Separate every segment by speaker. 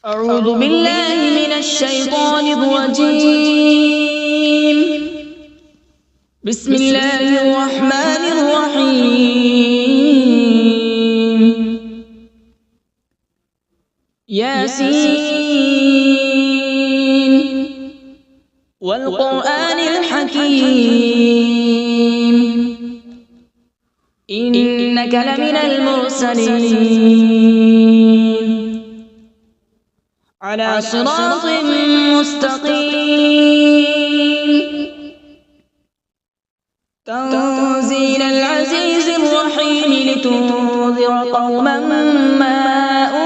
Speaker 1: أعوذ بالله من الشيطان الرجيم. بسم الله الرحمن الرحيم. ياسين والقرآن الحكيم إنك لمن المرسلين على صراط مستقيم تنزيل العزيز الرحيم لتنذر قوما ما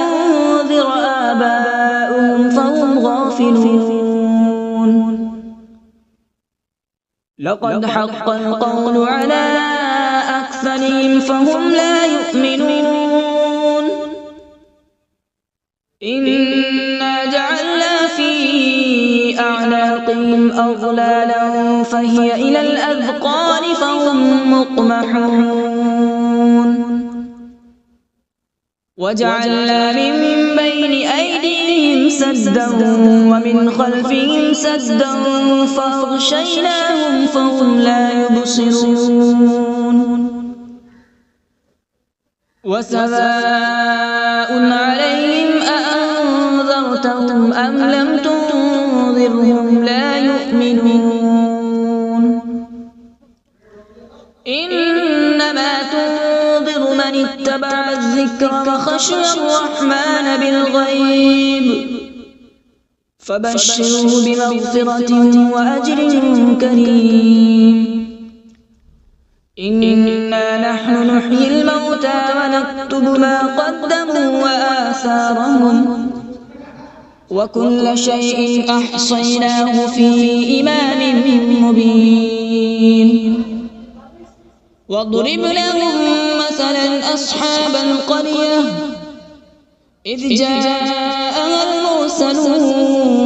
Speaker 1: أنذر آباؤهم فهم غافلون. لقد حق القول على أكثرهم فهم لا يؤمنون. إنا جعلنا في أعناقهم أغلالا فهي إلى الأذقان فهم مقمحون. وجعلنا من بين أيديهم سدا ومن خلفهم سدا فأغشيناهم فهم لا يبصرون. وسواء عليهم أأنذرتهم أم لم تنذرهم لا يؤمنون. إنما تنذر من اتبع الذكر وخشي الرحمن بالغيب فبشره بمغفرة وأجر كريم. إنا نحن نحيي الموتى ونكتب ما قدموا وآثارهم وكل شيء أحصيناه في إمام مبين. واضرب لهم مثلا أصحاب القرية إذ جاءها المرسلون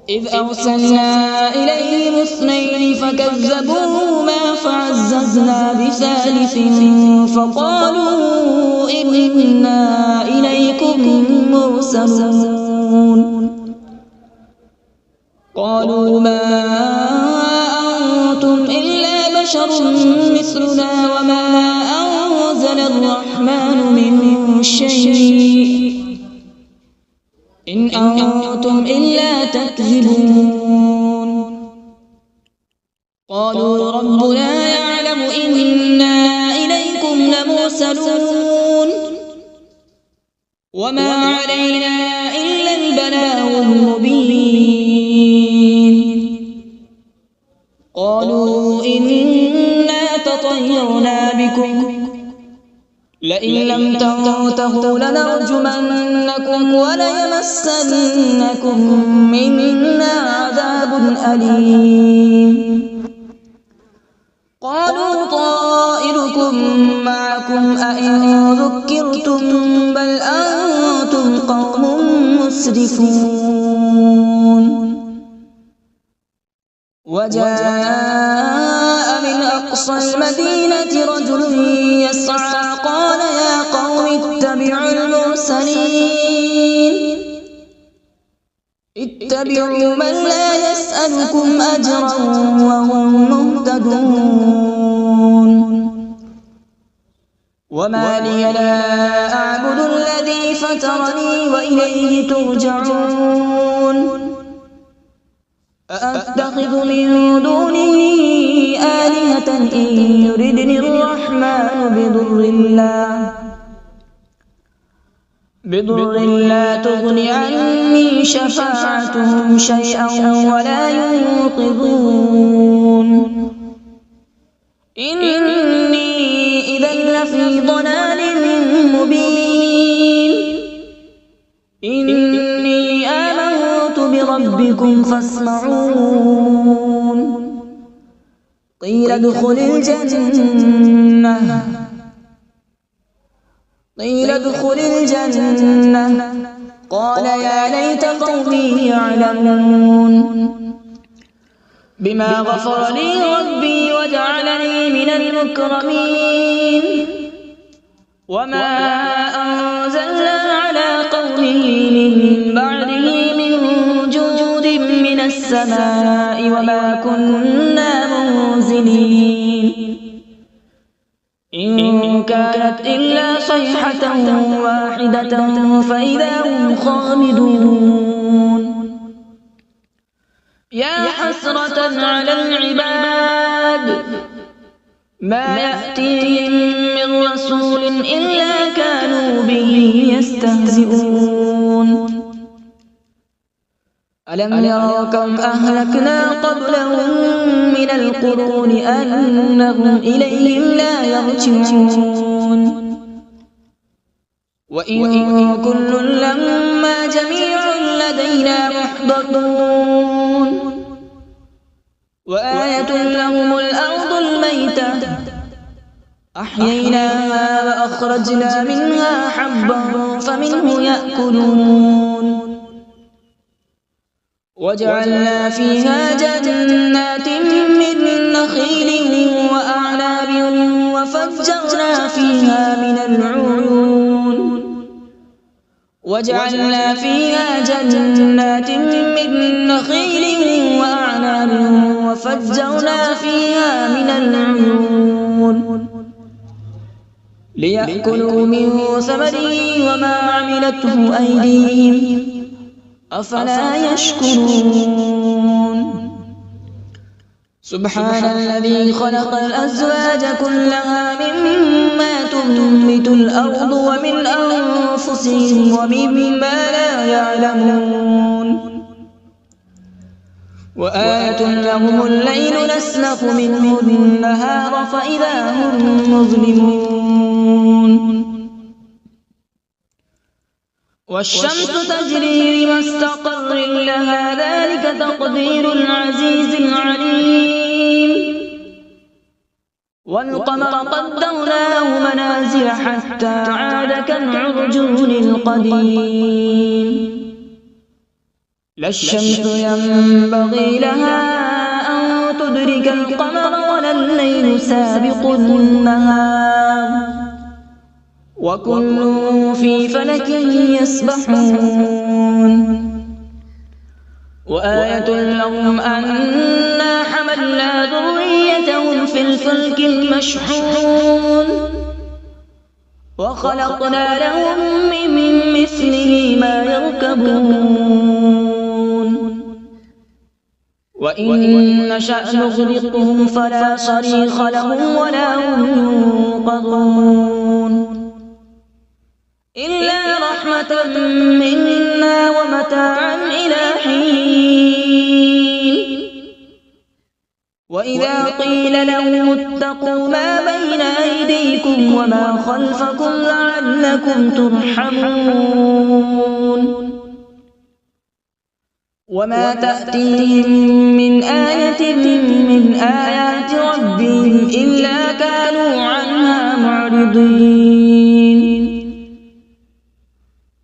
Speaker 1: إذ أرسلنا إليهم اثنين فكذبوهما فعززنا بثالث فقالوا إنا إليكم مرسلون. قالوا ما أنتم إلا بشر مثلنا وما أنزل الرحمن من شيء إن أنتم إلا تكذبون. قالوا ربنا يعلم إنا إليكم لمرسلون وما علينا إلا البلاغ المبين. قالوا إنا تطيرنا بكم لئن لم تنتهوا لنرجمنكم وليمسنكم منا عذاب أليم. قالوا طائركم معكم أئن ذكرتم بل أنتم قوم مسرفون. وجاء من أقصى المدينة رجل يسعى قال يا قوم اتبعوا المرسلين اتبعوا من لا يسألكم أجرا وهم مهتدون. وما لي لا أعبد الذي فطرني وإليه ترجعون. أأتخذ من دونه آلهة إن يردني الرحمن بضر لا تغن عني شفاعتهم شيئا ولا ينقذون. إني إذا لفي ضلال مبين. إني آمنت بربكم فاسمعون. قيل ادخل الجنة قال يا ليت قومي يعلمون. بما غفر لي ربي وجعلني من المكرمين. وما أنزلنا على به من بعده من جود من السماء وما كنا منزلين إن كانت إلا صيحة واحدة فإذا هم خامدون يا حسرة على العباد ما يأتيهم من رسول إلا كانوا به يستهزئون ألم يروا كم أهلكنا قبلهم من القرون أنهم إليهم لا يرجعون وإن كل لما جميع لدينا محضرون وآية لهم الأرض الميتة أحييناها وأخرجنا منها حبا فمنه يأكلون وجعلنا فيها جنات من نخيل وأعناب وفجرنا فيها من العيون وجعلنا فيها جنات من نخيل وأعناب وفجرنا فيها من العيون ليأكلوا من ثمره وما عملته أيديهم أفلا يشكرون سبحان الذي خلق الأزواج كلها مما تنبت الأرض ومن أنفسهم ومما لا يعلمون وآية لهم الليل نسلخ منه النهار فإذا هم مظلمون والشمس تجري لمستقر لها ذلك تقدير العزيز العليم والقمر قدرناه منازل حتى عاد كالعرجون القديم لا الشمس ينبغي لها أن تدرك القمر ولا الليل سابق النهار وكل في فلك يسبحون وآية لهم أنا حملنا ذريتهم في الفلك المشحون وخلقنا لهم من مثله ما يركبون وإن نشأ نغرقهم فلا صريخ لهم ولا هم ينقذون إلا رحمة منا ومتاعا إلى حين وإذا قيل لهم اتقوا ما بين أيديكم وما خلفكم لعلكم ترحمون وما تأتيهم من آية من آيات ربهم إلا كانوا عنها معرضين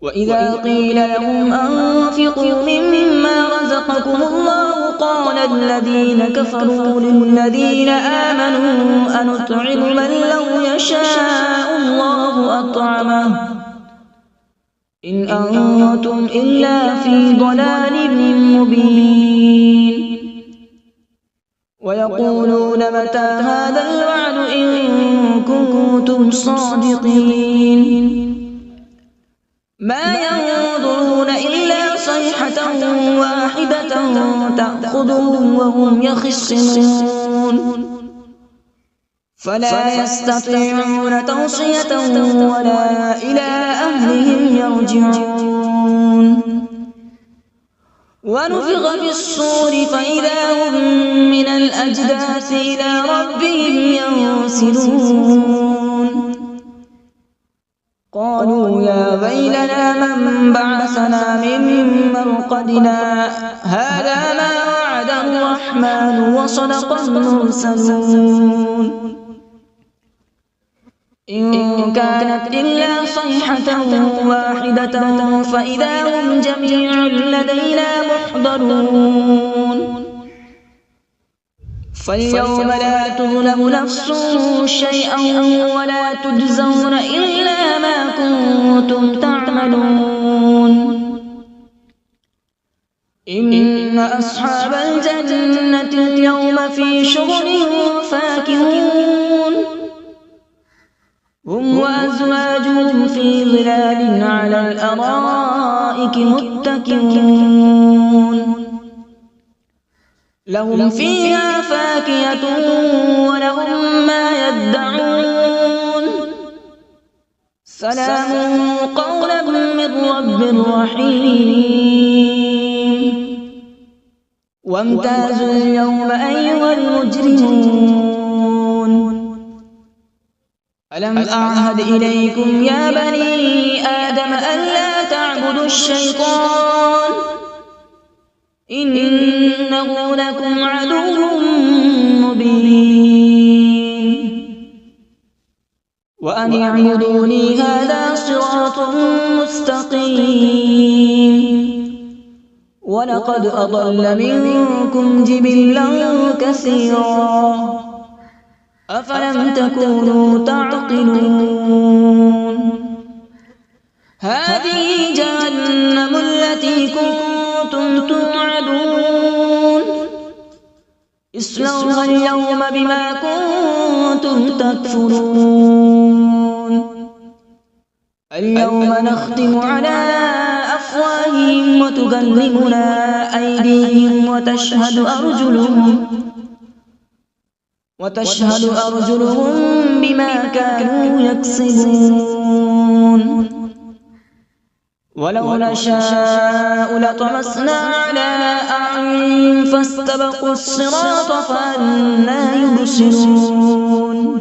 Speaker 1: وإذا قيل لهم أنفقوا مما رزقكم الله قال الذين كفروا للذين آمنوا أنطعم من لو يشاء الله أطعمه إن أنتم إلا في ضلال مبين ويقولون متى هذا الوعد إن كنتم صادقين ما ينظرون إلا صيحة واحدة تأخذهم وهم يخصمون فلا يستطيعون توصية ولا إلى أهلهم يرجعون ونفخ في الصور فإذا هم من الأجداث إلى ربهم ينسلون قالوا يا ويلنا من بعثنا من مرقدنا هذا ما وعد الرحمن وصدق المرسلون إن كانت إلا صيحة واحدة فإذا هم جميع لدينا محضرون فاليوم لا تظلم نفس شيئا ولا تجزون إلا ما كنتم تعملون إن أصحاب الجنة اليوم في شغل فاكهون هم وأزواجهم في ظلال على الأرائك متكئون لهم فيها فاكهة ولهم ما يدعون سلام قولا من رب رحيم وامتازوا اليوم أيها المجرمون ألم أعهد إليكم يا بني آدم ألا تعبدوا الشيطان إنه لكم عدو مبين وأن اعبدوني هذا صراط مستقيم ولقد أضل منكم جبلا كثيرا أفلم تكونوا تعقلون هذه جهنم التي كنتم توعدون اصلوها اليوم بما كنتم تكفرون اليوم نختم على أفواههم وتكلمنا أيديهم وتشهد أرجلهم بما كانوا يكسبون ولو نشاء لطمسنا على أعين فاستبقوا الصراط فأنى يبصرون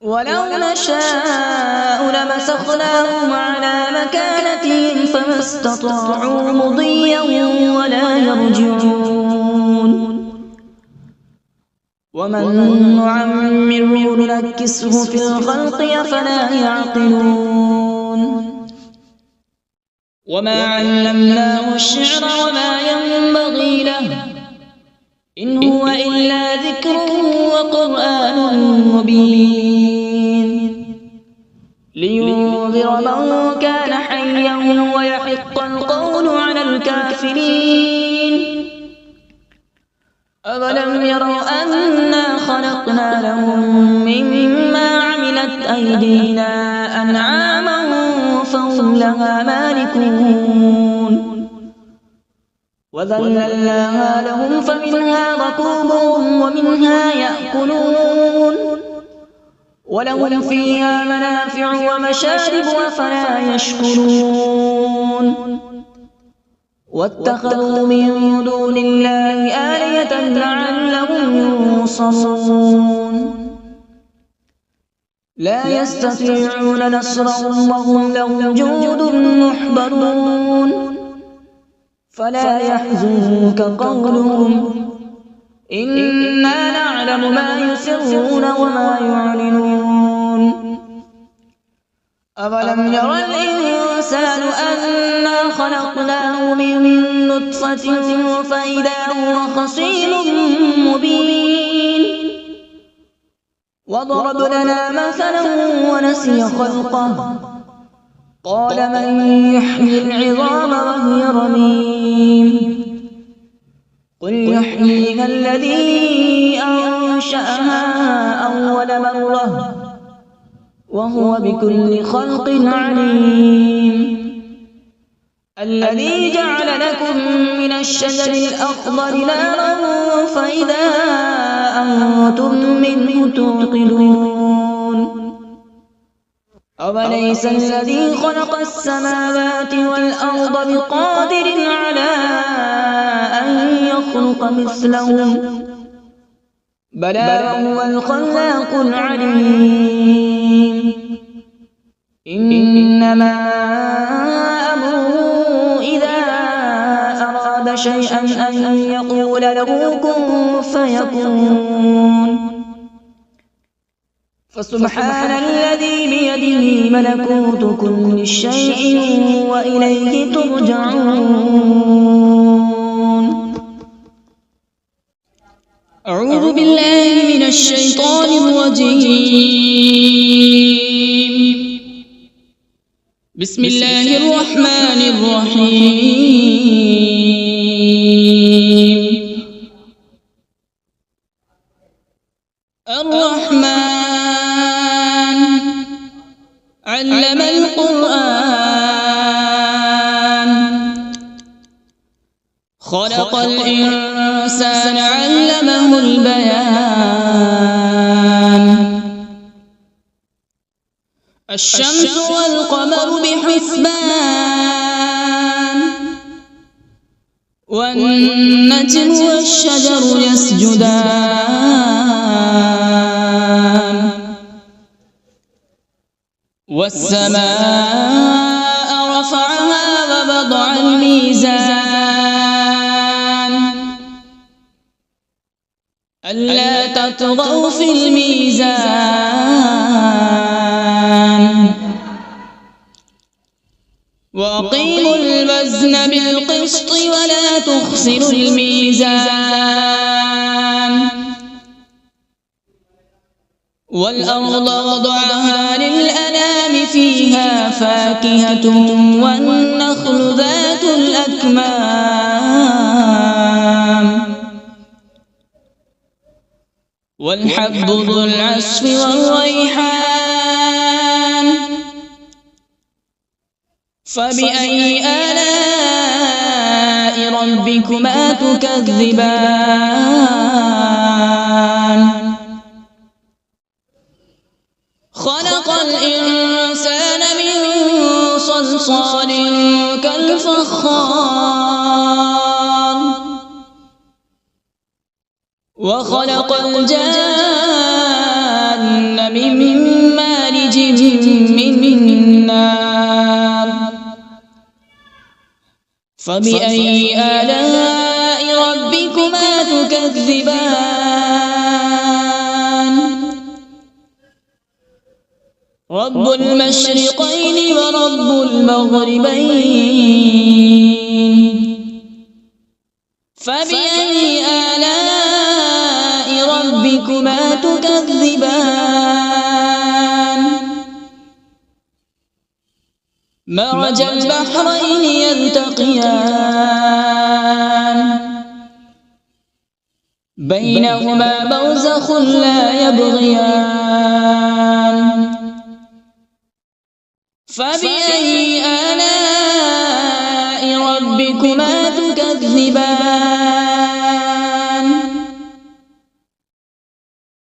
Speaker 1: ولو نشاء لمسخناهم على مكانتهم فما استطاعوا مضيا ولا يرجعون ومن نعمره ننكسه في الخلق أفلا يعقلون وما علمناه الشعر وما ينبغي له إن هو إلا ذكر وقرآن مبين لينذر من كان حيا ويحق القول على الكافرين أولم يروا أنا خلقنا لهم مما عملت أيدينا أنعاما فهم لها مالكون وذللناها لهم فمنها ركوبهم ومنها يأكلون ولهم فيها منافع ومشارب أفلا يشكرون واتخذوا من دون الله آلهة لعلهم ينصرون لا يستطيعون نصرهم وهم لهم جند محضرون فلا يحزنك قولهم إنا نعلم ما يسرون وما يعلنون أولم ير الإنسان أنا خلقناه من نطفة فإذا هو خصيم مبين وضرب لنا مثلا ونسي خلقه قال من يحيي العظام وهي رميم قل يحييها الذي أنشأها أول مرة وهو بكل خلق عليم الذي جعل لكم من الشجر الأخضر نارا فإذا أنتم منه توقدون أوليس الذي خلق السماوات والأرض بقادر على أن يخلق مثلهم بلى وهو الخلاق العليم إنما أمره إذا أراد شيئا أن يقول له كن فيكون فسبحان الذي بيده ملكوت كل شيء وإليه ترجعون أعوذ بالله من الشيطان الرجيم بسم الله الرحمن الرحيم. الرحمن علم القرآن، خلق الإنسان علمه البيان. الشمس والقمر بحسبان، والنجم والشجر يسجدان. والسماء رفعها ووضع الميزان، ألا تطغوا في الميزان. وأقيموا الوزن بالقسط ولا تخسروا الميزان. والأرض وضعها للأنام، فيها فاكهة والنخل ذات الأكمام، والحب ذو العصف والريحان. فبأي آلاء ربكما تكذبان؟ خلق الإنسان من صلصال كالفخار، وخلق الجان من مارج من نار. فبأي آلاء ربكما تكذبان؟ رب المشرقين ورب المغربين. فبأي آلاء ربكما تكذبان؟ مرج البحرين يلتقيان، بينهما برزخ لا يبغيان. فبأي آلاء ربكما تكذبان؟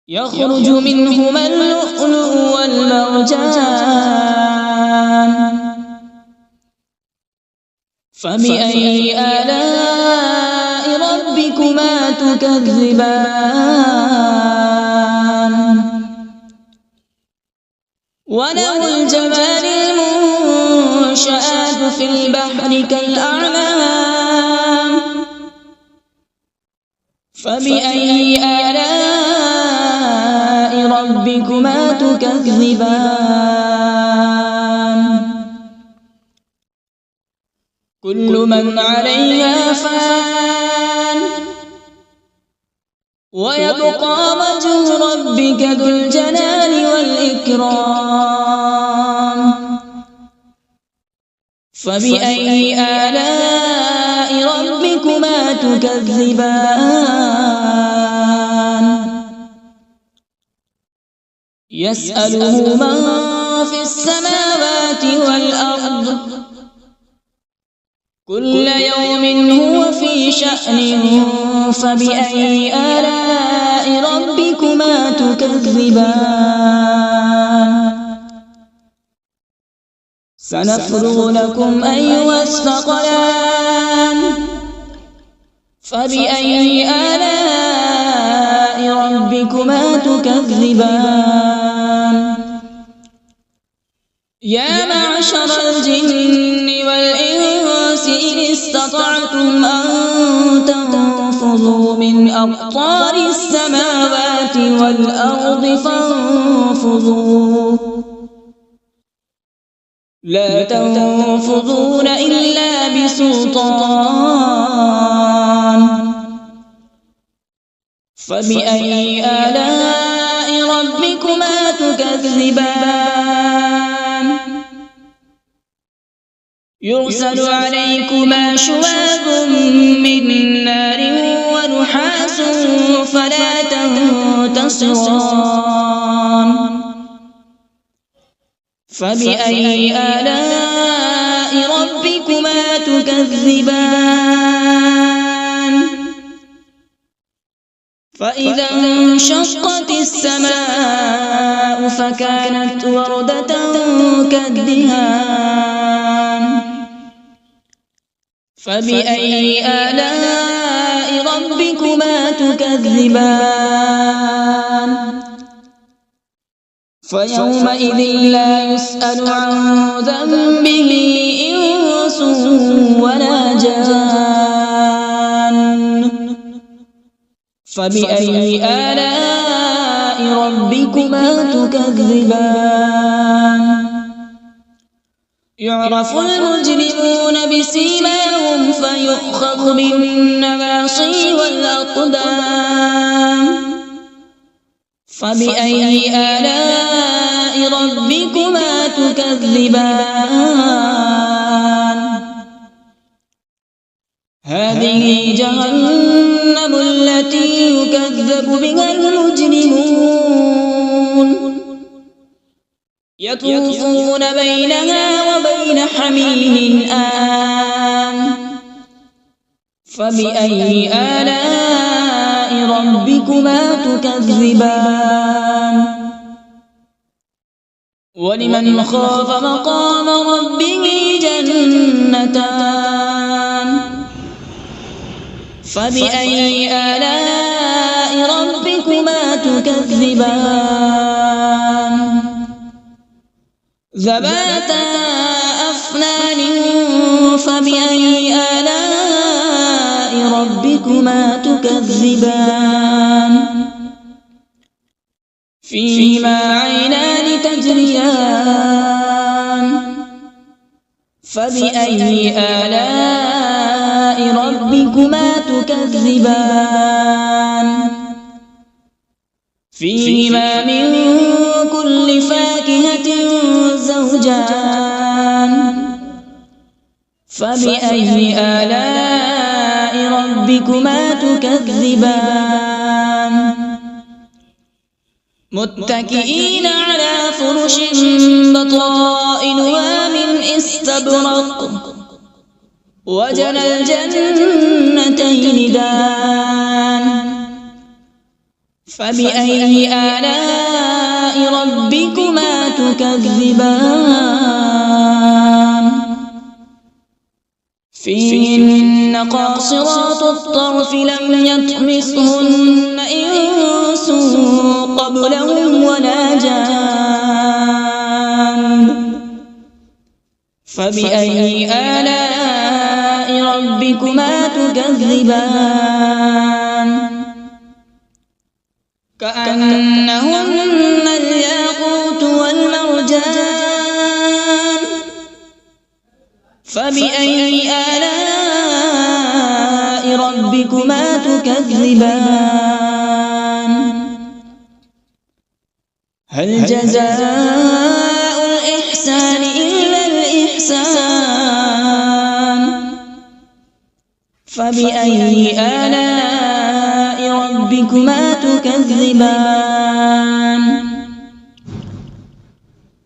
Speaker 1: يخرج منهما اللؤلؤ والمرجان. فبأي آلاء ربكما تكذبان؟ وله الجوار المنشآت في البحر كالأعلام. فبأي آلاء ربكما تكذبان؟ كل من عليها فان، ويبقى وجه ربك ذو الجلال والإكرام. فبأي آلاء ربكما تكذبان؟ يسأله من في السماوات والأرض، كل يوم هو في شأن. فبأي آلاء ربكما تكذبان؟ سنفرغ لكم أيها الثقلان. فبأي آلاء ربكما تكذبان؟ يا معشر الجن والإنس إن استطعتم أن تنفذوا من أقطار السماوات والأرض فانفذوا، لا تنفذون إلا بسلطان. فبأي آلاء ربكما تكذبان؟ يرسل عليكما شواظ من نار ونحاس فلا تنتصران فبأي آلاء ربكما تكذبان فإذا انشقت السماء فكانت وردة كالدهان فبأي آلاء ربكما تكذبان فيومئذ لا يسأل عن ذنبه إنس ولا جان فبأي آلاء ربكما تكذبان يعرف المجرمون بسيماهم فيؤخذ بالنواصي والأقدام فبأي آلاء ربكما تكذبان هذه جهنم التي يكذب بها المجرمون يطوفون بينها وبين حميم آن فبأي آلاء ربكما تكذبان ولمن خاف مقام ربه جنتان فبأي آلاء ربكما تكذبان ذواتا أفنان فبأي آلاء ربكما تكذبان فيهما عينان تجريان فبأي آلاء ربكما تكذبان فيهما من كل فاكهة زوجان فبأي آلاء ربكما تكذبان متكئين على فرش بطائنها من استبرق وجنى الجنتين دان فبأي آلاء ربكما تكذبان فيهن قاصرات الطرف لم يطمثهن إنس قبلهم ولا جان فبأي آلاء ربكما تكذبان كأنهن الياقوت والمرجان فبأي آلاء ربكما تكذبان هل جزاء الإحسان إلا الإحسان فبأي آلاء ربكما تكذبان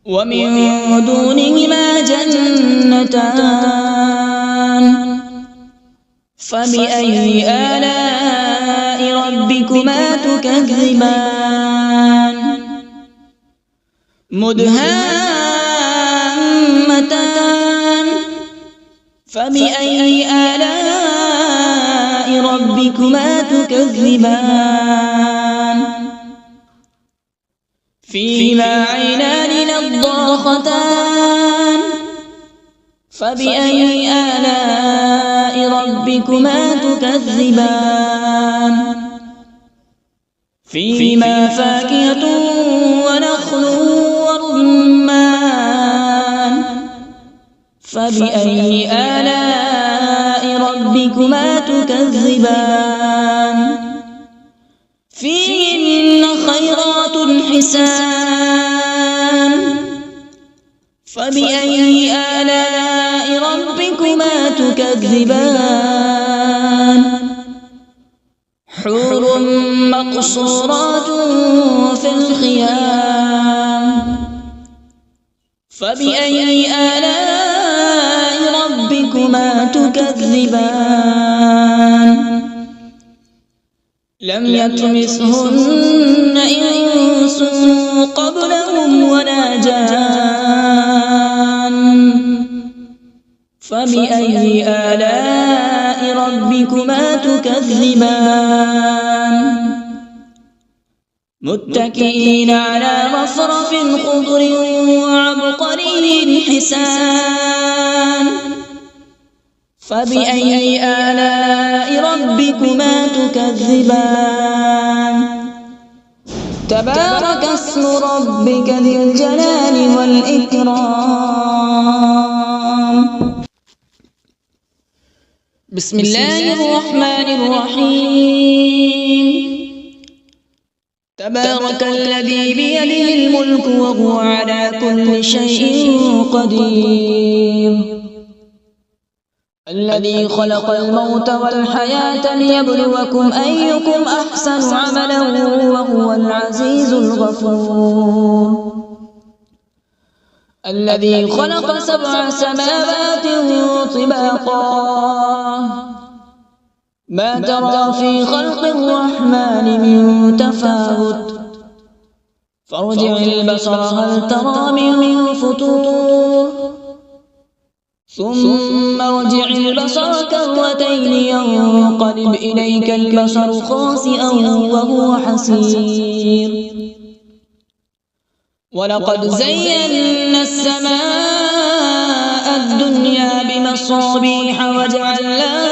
Speaker 1: ومن دونهما جنتان فبأي آلاء ربكما تكذبان مدهامتان فبأي آلاء ربكما تكذبان فيهما عينان نضاختان فبأي آلاء ربكما تكذبان فيهما فاكهة ونخل ورمان فبأي آلاء ربكما تكذبان فيهن خيرات حسان فبأي آلاء ربكما تكذبان حور مقصورات في الخيام فبأي آلاء ربكما تكذبان لم يطمثهن إنس قبلهم ولا جان فبأي آلاء ربكما تكذبان متكئين على رفرف خضر وعبقري حسان فبأي آلاء ربكما تكذبان تبارك اسم ربك ذي الجلال والإكرام بسم الله الرحمن الرحيم تبارك الذي بيده الملك وهو على كل شيء قدير الذي خلق الموت والحياة ليبلوكم أيكم أحسن عملا وهو العزيز الغفور الذي خلق 7 سماوات طباقا ما ترى في خلق الرحمن من تفاوت فارجع البصر هل ترى من فطور ثم ارجع البصر كرتين ينقلب إليك البصر خاسئا وهو حسير ولقد زينا السماء الدنيا بمصابيح وجعلناها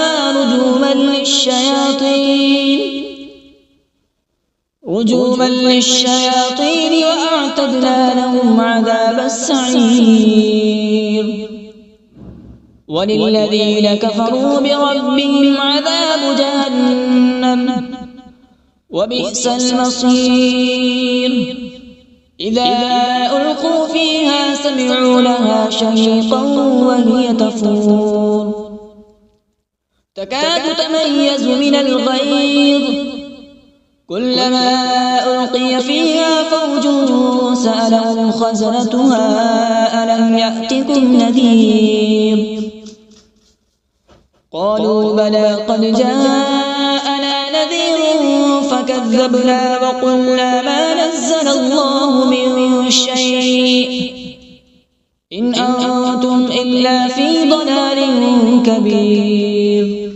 Speaker 1: رجوما للشياطين وأعتدنا لهم عذاب السعير وللذين كفروا بربهم عذاب جهنم وبئس المصير إذا ألقوا فيها سمعوا لها شهيقا وهي تفور تكاد تميز من الغيظ كلما ألقي فيها فوج سألهم خزنتها ألم يأتكم نذير قالوا بلى قد جاءنا نذير فكذبنا وقلنا ما نزل الله من شيء إن أنتم إلا في ضلال كبير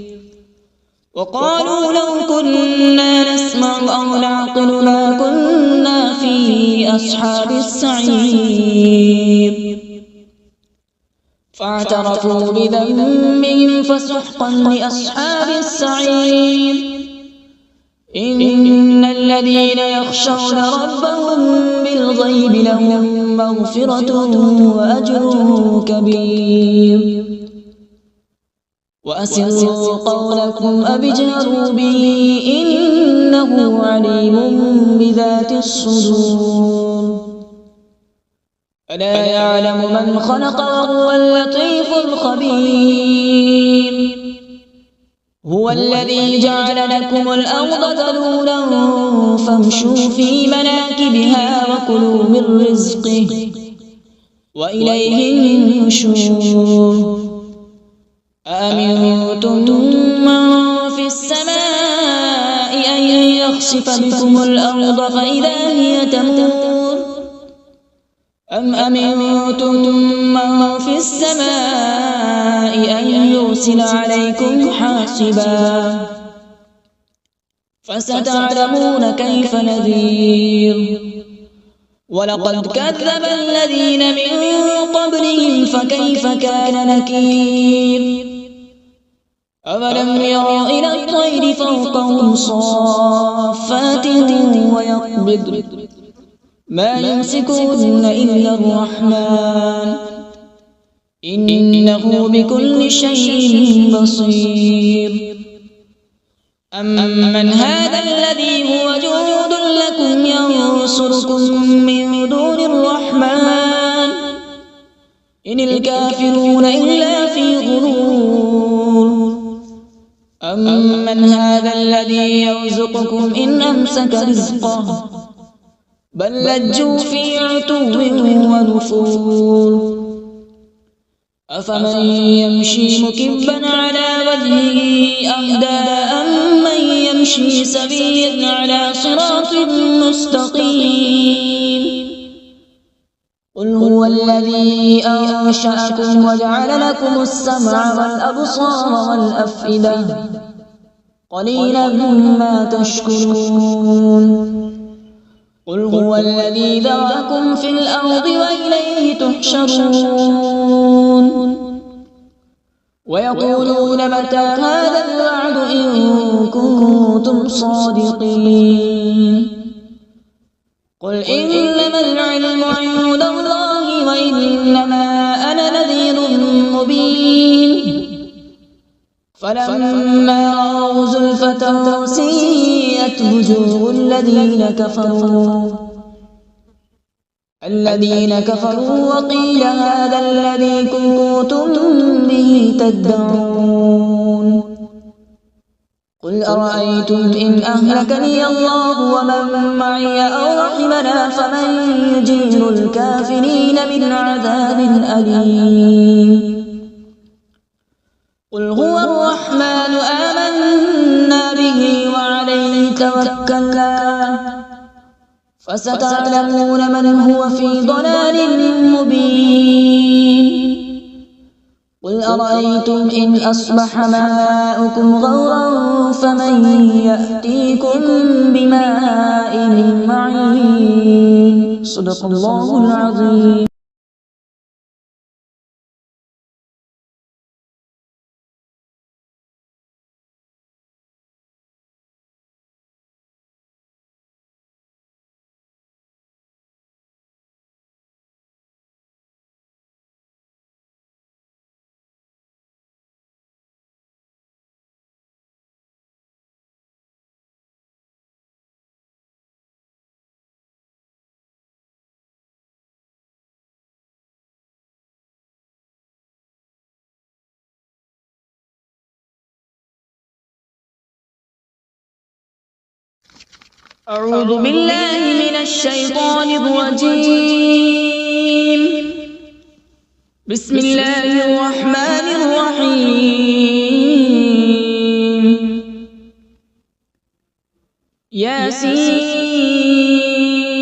Speaker 1: وقالوا لو كنا نسمع أو نعقل ما كنا في أصحاب السعير فاعترفوا بذنبهم فسحقا لأصحاب السعير إن الذين يخشون ربهم بالغيب لهم مغفرة وأجر كبير وأسروا قولكم أو اجهروا به إنه عليم بذات الصدور ألا يعلم من خلق وهو اللطيف الخبير هو الذي جعل لكم الأرض ذلولا فامشوا في مناكبها وكلوا من رزقه وإليه النشور أأمنتم من في السماء أن يخسف بكم الأرض فإذا هي تمور أم أمنتم من في السماء أن يرسل عليكم حاصبا فستعلمون كيف نذير ولقد كذب الذين من قبلهم فكيف كان نكير أولم يروا إلى الطير فوقهم صافات ويقبض ما يمسكون إلا الرحمن إنه بكل شيء بصير أمن هذا الذي هو جند لكم ينصركم من دون الرحمن إن الكافرون إلا في غرور أمن هذا الذي يرزقكم إن أمسك رزقه بل لجوا في عتو ونفور أفمن يمشي مكبا على وجهه أهدى أمن يمشي سويا على صراط مستقيم قل هو الذي أنشأكم وجعل لكم السمع والأبصار والأفئدة قليلا ما تشكرون قل هو الذي ذرأكم في الأرض وإليه تحشرون ويقولون متى هذا الوعد إن كنتم صادقين قل إنما العلم عند الله وإنما أنا نذير مبين فلما رأوا زلفة سيئت وجوه الذين كفروا وقيل هذا الذي كنتم به تدعون قل أرأيتم إن أهلكني الله ومن معي أو رحمنا فمن يجير الكافرين من عذاب أليم قل هو الرحمن آمنا به وعليه توكلنا فستعلمون من هو في ضلال مبين قل أرأيتم إن أصبح ماؤكم غورا فمن يأتيكم بماء معين صدق الله العظيم. أعوذ بالله من الشيطان الرجيم. بسم الله الرحمن الرحيم. ياسين